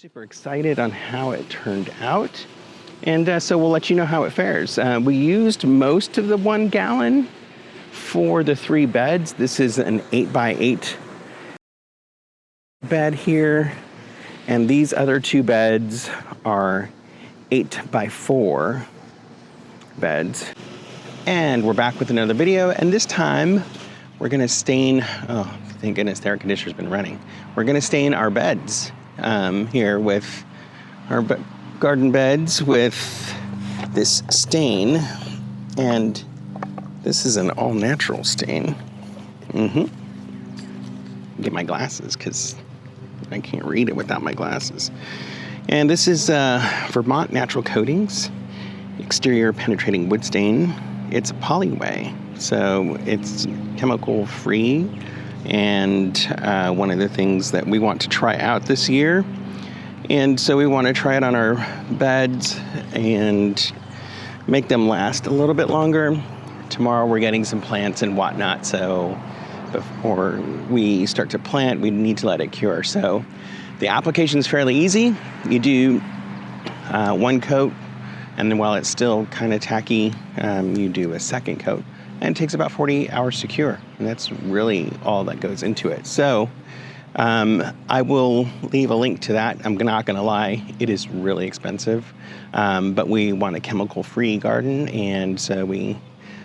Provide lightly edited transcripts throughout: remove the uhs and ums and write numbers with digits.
Super excited on how it turned out. And so we'll let you know how it fares. We used most of the 1 gallon for the 3 beds. This is an 8x8 bed here. And these other 2 beds are 8x4 beds. And we're back with another video. And this time we're gonna stain, oh, thank goodness the air conditioner's been running. We're gonna stain our beds here with our garden beds with this stain. And this is an all-natural stain. Get my glasses because I can't read it without my glasses. And this is Vermont Natural Coatings exterior penetrating wood stain. It's a polyway, so it's chemical free. And one of the things that we want to try out this year. And so we want to try it on our beds and make them last a little bit longer. Tomorrow we're getting some plants and whatnot, so before we start to plant, we need to let it cure. So the application is fairly easy. You do 1 coat, and then while it's still kind of tacky, you do a 2nd coat. And it takes about 48 hours to cure. And that's really all that goes into it. So I will leave a link to that. I'm not gonna lie, it is really expensive. But we want a chemical-free garden, and so we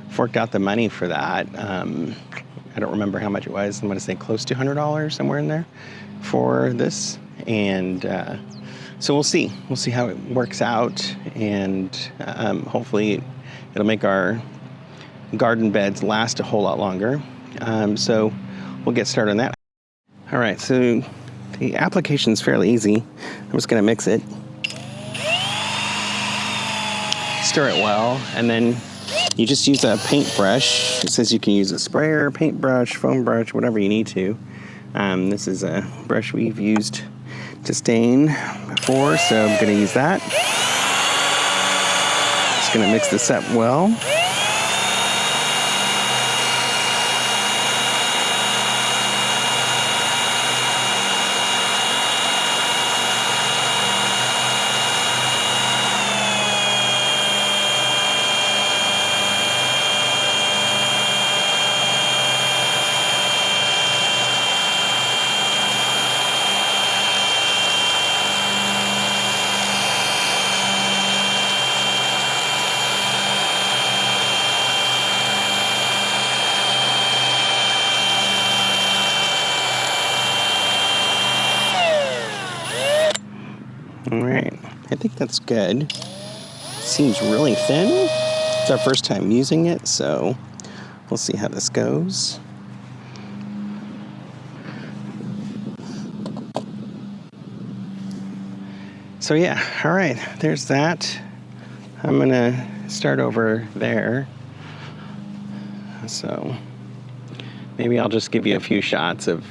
forked out the money for that. I don't remember how much it was. I'm gonna say close to $100, somewhere in there, for this. And so we'll see. We'll see how it works out, and hopefully it'll make our garden beds last a whole lot longer. So we'll get started on that. All right, so the application is fairly easy. I'm just gonna mix it. Stir it well, and then you just use a paintbrush. It says you can use a sprayer, paintbrush, foam brush, whatever you need to. This is a brush we've used to stain before, so I'm gonna use that. Just gonna mix this up well. All right, I think that's good. Seems really thin. It's our first time using it, so we'll see how this goes. So yeah, all right, there's that. I'm gonna start over there. So maybe I'll just give you a few shots of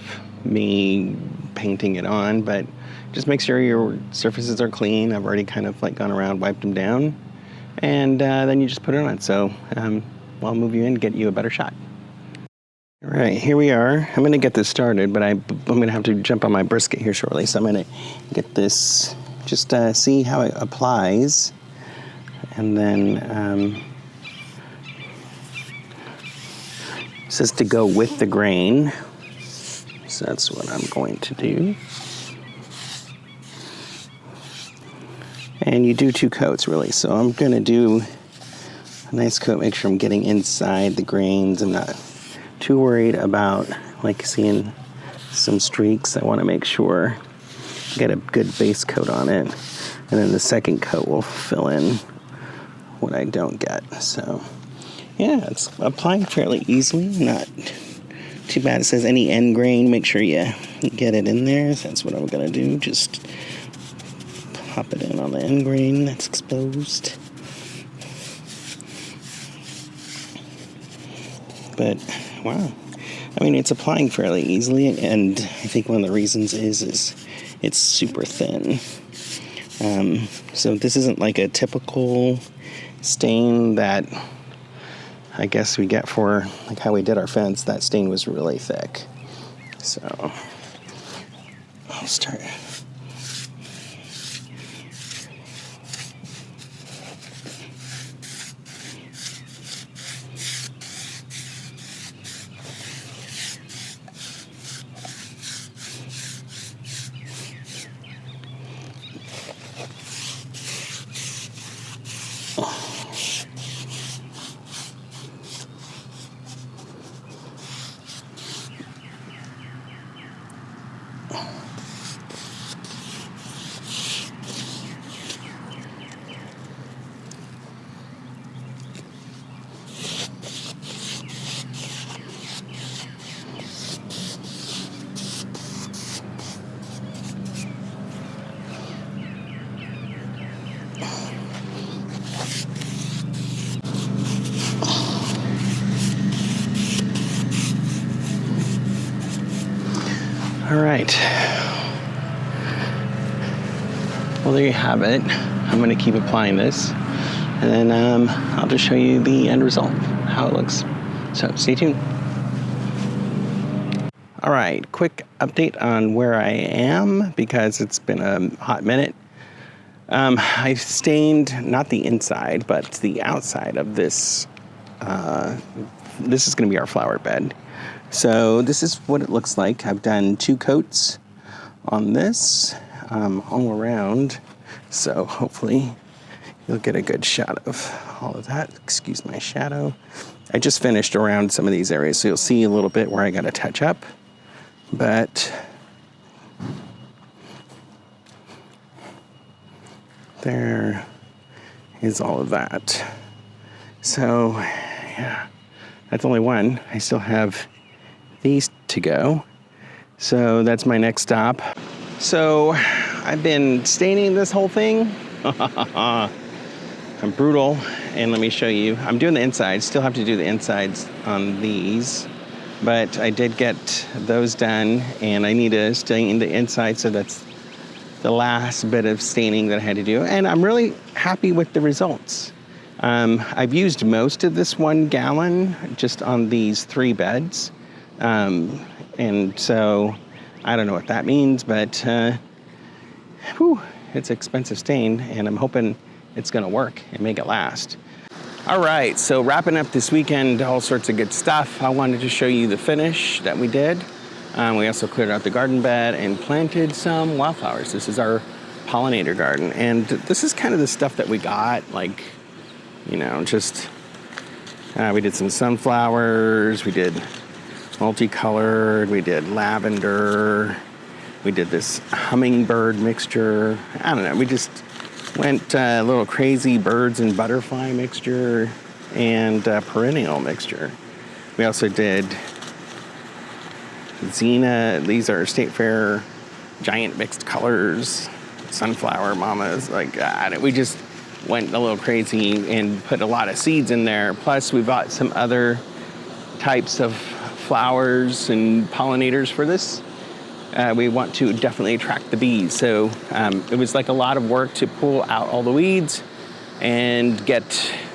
me painting it on, but just make sure your surfaces are clean. I've already kind of like gone around, wiped them down, and then you just put it on. So I'll move you in, get you a better shot. All right, here we are. I'm gonna get this started, but I'm gonna have to jump on my brisket here shortly. So I'm gonna get this, just see how it applies, and then it says to go with the grain. So that's what I'm going to do. And you do 2 coats, really. So I'm gonna do a nice coat, make sure I'm getting inside the grains. I'm not too worried about like seeing some streaks. I wanna make sure I get a good base coat on it. And then the 2nd coat will fill in what I don't get. So yeah, it's applying fairly easily, not too bad. It says any end grain, make sure you get it in there. So that's what I'm gonna do, just pop it in on the end grain that's exposed. But wow, I mean, it's applying fairly easily, and I think one of the reasons is it's super thin. So this isn't like a typical stain that I guess we get for like how we did our fence. That stain was really thick. So I'll start All right. Well, there you have it. I'm going to keep applying this, and then I'll just show you the end result, how it looks. So stay tuned. All right, quick update on where I am because it's been a hot minute. I've stained not the inside, but the outside of this. This is going to be our flower bed. So this is what it looks like. I've done 2 coats on this all around. So hopefully you'll get a good shot of all of that. Excuse my shadow. I just finished around some of these areas, so you'll see a little bit where I got to touch up. But there is all of that. So, yeah, that's only one. I still have these to go. So that's my next stop. So I've been staining this whole thing. I'm brutal, and let me show you. I'm doing the inside. Still have to do the insides on these. But I did get those done, and I need to stain the inside, so that's the last bit of staining that I had to do. And I'm really happy with the results. I've used most of this 1 gallon just on these 3 beds. And so I don't know what that means, but it's expensive stain, and I'm hoping it's going to work and make it last. All right, so wrapping up this weekend, all sorts of good stuff. I wanted to show you the finish that we did. We also cleared out the garden bed and planted some wildflowers. This is our pollinator garden. And this is kind of the stuff that we got, like, you know, just, we did some sunflowers, we did multicolored, we did lavender, we did this hummingbird mixture. I don't know, we just went a little crazy birds and butterfly mixture and perennial mixture. We also did Xena. These are State Fair giant mixed colors, sunflower mamas. Like, we just went a little crazy and put a lot of seeds in there. Plus, we bought some other types of flowers and pollinators for this. We want to definitely attract the bees. So it was like a lot of work to pull out all the weeds and get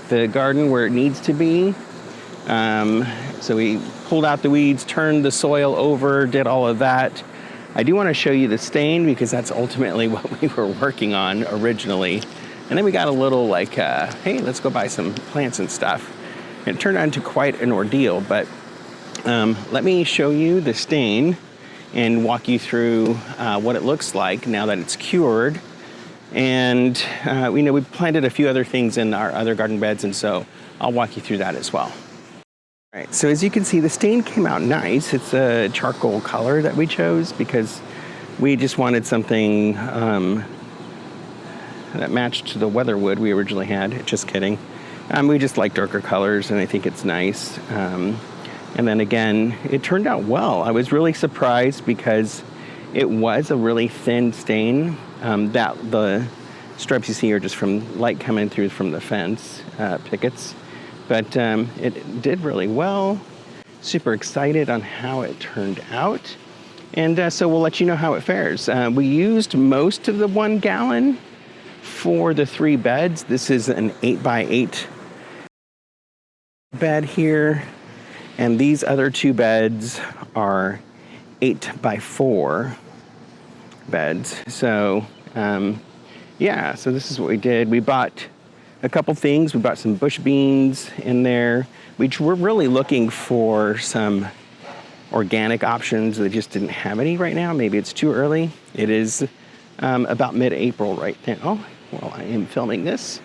the garden where it needs to be. So we pulled out the weeds, turned the soil over, did all of that. I do want to show you the stain because that's ultimately what we were working on originally. And then we got a little like, hey, let's go buy some plants and stuff. And it turned out into quite an ordeal, but let me show you the stain and walk you through what it looks like now that it's cured. And we planted a few other things in our other garden beds, and so I'll walk you through that as well. All right, so as you can see, the stain came out nice. It's a charcoal color that we chose because we just wanted something that matched the weatherwood we originally had. Just kidding. We just like darker colors, and I think it's nice. And then again, it turned out well. I was really surprised because it was a really thin stain. That the stripes you see are just from light coming through from the fence pickets. But it did really well. Super excited on how it turned out. And so we'll let you know how it fares. We used most of the 1 gallon for the 3 beds. This is an 8x8 bed here. And these other 2 beds are 8x4 beds. So, yeah, so this is what we did. We bought a couple things. We bought some bush beans in there. We're really looking for some organic options. They just didn't have any right now. Maybe it's too early. It is about mid-April right now while I am filming this.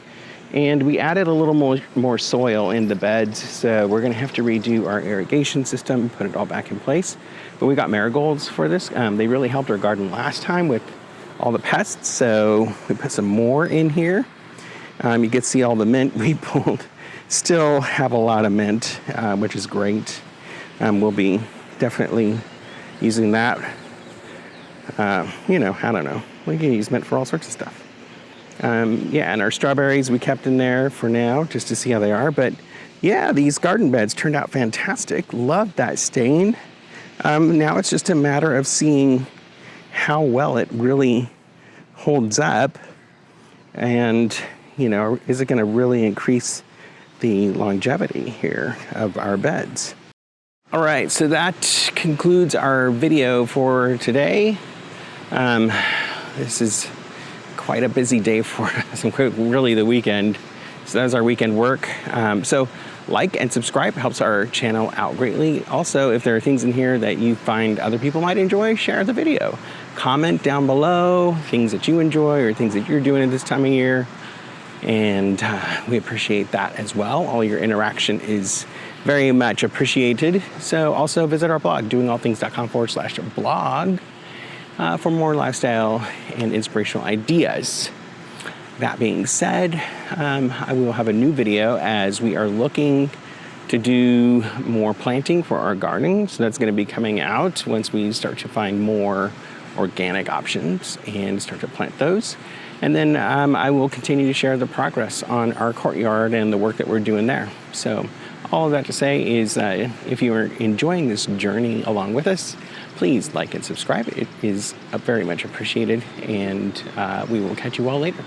And we added a little more soil in the beds, so we're going to have to redo our irrigation system, put it all back in place. But we got marigolds for this. They really helped our garden last time with all the pests, so we put some more in here. You can see all the mint we pulled. Still have a lot of mint, which is great. We'll be definitely using that. I don't know. We can use mint for all sorts of stuff. Yeah, and our strawberries we kept in there for now just to see how they are. But yeah, these garden beds turned out fantastic. Loved that stain. Now it's just a matter of seeing how well it really holds up, and is it going to really increase the longevity here of our beds. All right, so that concludes our video for today. This is quite a busy day for us, really the weekend. So that's our weekend work. So like and subscribe helps our channel out greatly. Also, if there are things in here that you find other people might enjoy, share the video. Comment down below things that you enjoy or things that you're doing at this time of year. And we appreciate that as well. All your interaction is very much appreciated. So also visit our blog, doingallthings.com/blog, for more lifestyle and inspirational ideas. That being said, I will have a new video as we are looking to do more planting for our gardening. So that's going to be coming out once we start to find more organic options and start to plant those. And then I will continue to share the progress on our courtyard and the work that we're doing there. So all of that to say is if you are enjoying this journey along with us, please like and subscribe. It is very much appreciated, and we will catch you all later.